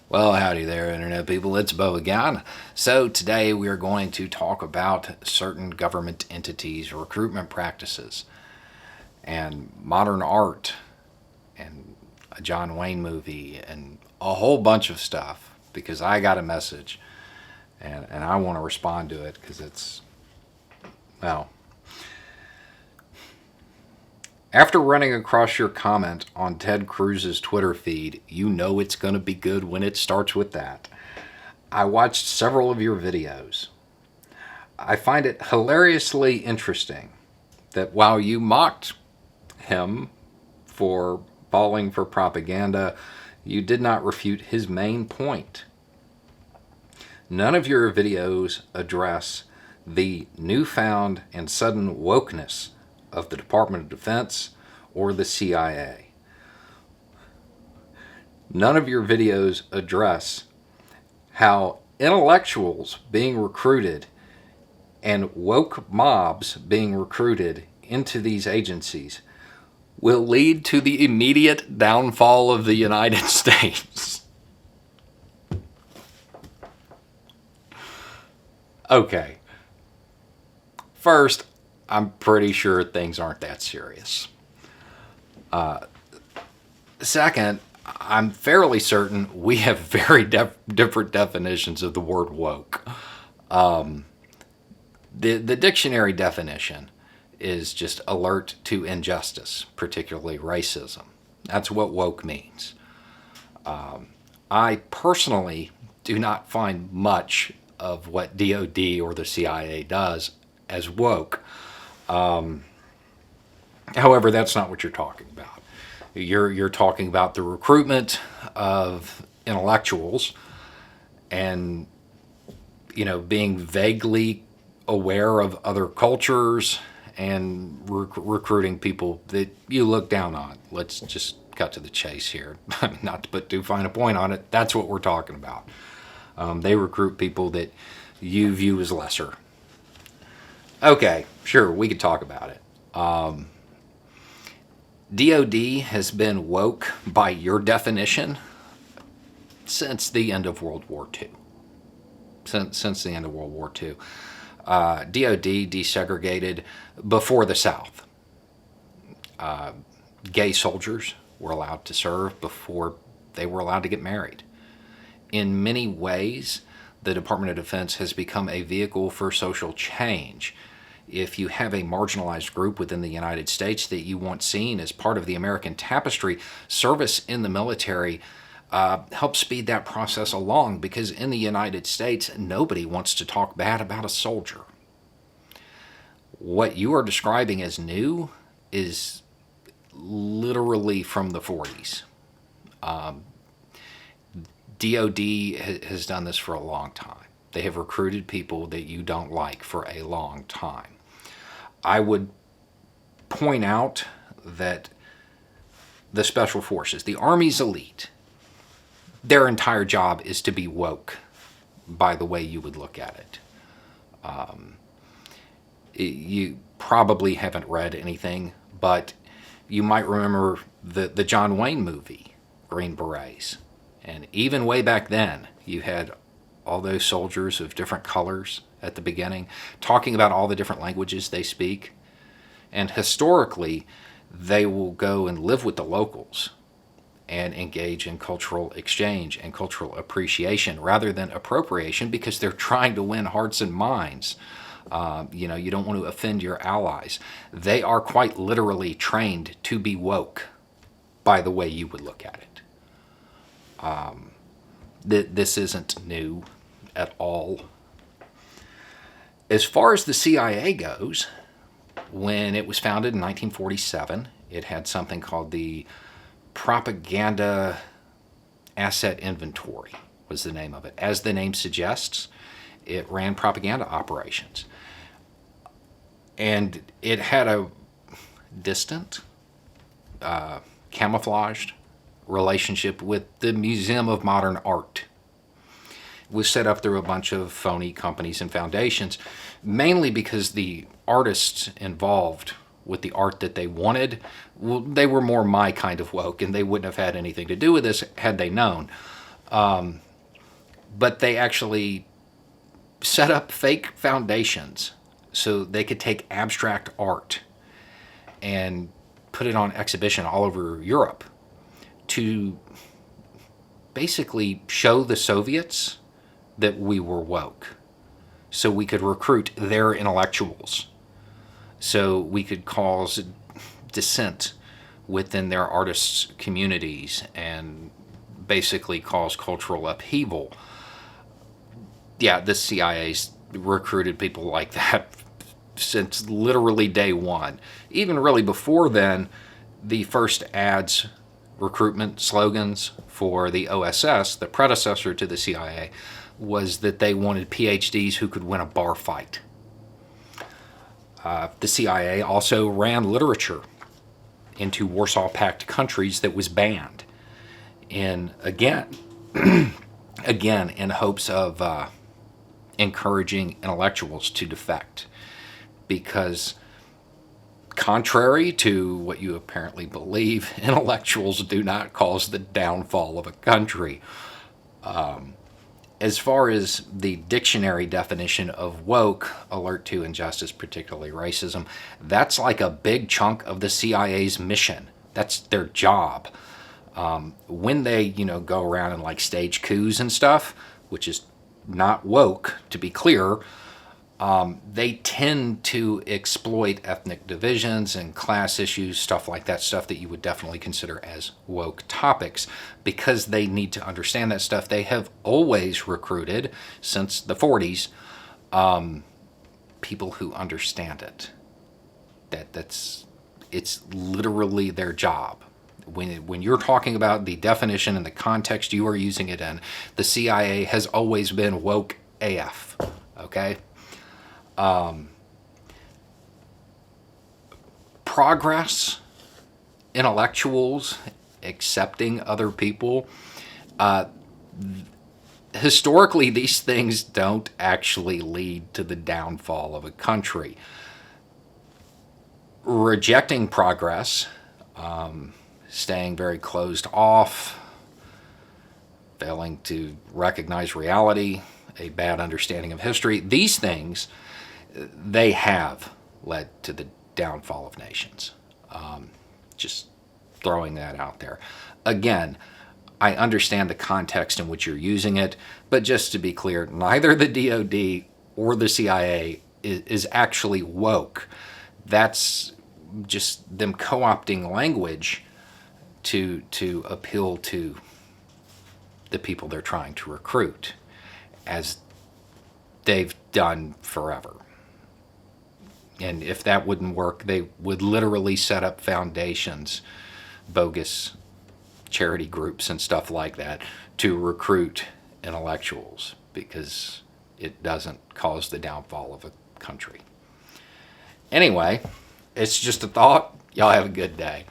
Well, howdy there, Internet people. It's Bo again. So, today we are going to talk about certain government entities, recruitment practices, and modern art, and a John Wayne movie, and a whole bunch of stuff because I got a message and I want to respond to it because well, after running across your comment on Ted Cruz's Twitter feed, you know it's going to be good when it starts with that. I watched several of your videos. I find it hilariously interesting that while you mocked him for falling for propaganda, you did not refute his main point. None of your videos address the newfound and sudden wokeness of the Department of Defense or the CIA. None of your videos address how intellectuals being recruited and woke mobs being recruited into these agencies will lead to the immediate downfall of the United States. Okay. First, I'm pretty sure things aren't that serious. Second, I'm fairly certain we have very different definitions of the word woke. The dictionary definition is just alert to injustice, particularly racism. That's what woke means. I personally do not find much of what DOD or the CIA does as woke. However, that's not what you're talking about. You're talking about the recruitment of intellectuals and being vaguely aware of other cultures and recruiting people that you look down on. Let's just cut to the chase here. Not to put too fine a point on it. That's what we're talking about. They recruit people that you view as lesser. Okay, sure, we could talk about it. DOD has been woke by your definition since the end of World War II. Since the end of World War II. DOD desegregated before the South. Gay soldiers were allowed to serve before they were allowed to get married. In many ways, the Department of Defense has become a vehicle for social change. If you have a marginalized group within the United States that you want seen as part of the American tapestry, service in the military helps speed that process along, because in the United States, nobody wants to talk bad about a soldier. What you are describing as new is literally from the 40s. DOD has done this for a long time. They have recruited people that you don't like for a long time. I would point out that the Special Forces, the Army's elite, their entire job is to be woke by the way you would look at it. You probably haven't read anything, but you might remember the John Wayne movie, Green Berets. And even way back then, you had all those soldiers of different colors at the beginning talking about all the different languages they speak. And historically, they will go and live with the locals and engage in cultural exchange and cultural appreciation rather than appropriation, because they're trying to win hearts and minds. You don't want to offend your allies. They are quite literally trained to be woke by the way you would look at it. This isn't new at all. As far as the CIA goes, when it was founded in 1947, it had something called the Propaganda Asset Inventory, was the name of it. As the name suggests, it ran propaganda operations. And it had a distant, camouflaged relationship with the Museum of Modern Art. It was set up through a bunch of phony companies and foundations, mainly because the artists involved with the art that they wanted, well, they were more my kind of woke, and they wouldn't have had anything to do with this had they known. But they actually set up fake foundations so they could take abstract art and put it on exhibition all over Europe to basically show the Soviets that we were woke, so we could recruit their intellectuals, so we could cause dissent within their artists' communities and basically cause cultural upheaval. Yeah, the CIA's recruited people like that since literally day one. Even really before then, the first ads, recruitment slogans for the OSS, the predecessor to the CIA, was that they wanted PhDs who could win a bar fight. The CIA also ran literature into Warsaw Pact countries that was banned, and again in hopes of encouraging intellectuals to defect, because contrary to what you apparently believe, intellectuals do not cause the downfall of a country. As far as the dictionary definition of woke, alert to injustice, particularly racism, that's like a big chunk of the CIA's mission. That's their job. When they, go around and like stage coups and stuff, which is not woke, to be clear, they tend to exploit ethnic divisions and class issues, stuff like that, stuff that you would definitely consider as woke topics, because they need to understand that stuff. They have always recruited, since the 40s, people who understand it. It's literally their job. When you're talking about the definition and the context you are using it in, the CIA has always been woke AF, okay? Progress, intellectuals, accepting other people, historically these things don't actually lead to the downfall of a country. Rejecting progress, staying very closed off, failing to recognize reality, a bad understanding of history, these things, they have led to the downfall of nations. Just throwing that out there. Again, I understand the context in which you're using it, but just to be clear, neither the DOD or the CIA is actually woke. That's just them co-opting language to appeal to the people they're trying to recruit, as they've done forever. And if that wouldn't work, they would literally set up foundations, bogus charity groups and stuff like that, to recruit intellectuals, because it doesn't cause the downfall of a country. Anyway, it's just a thought. Y'all have a good day.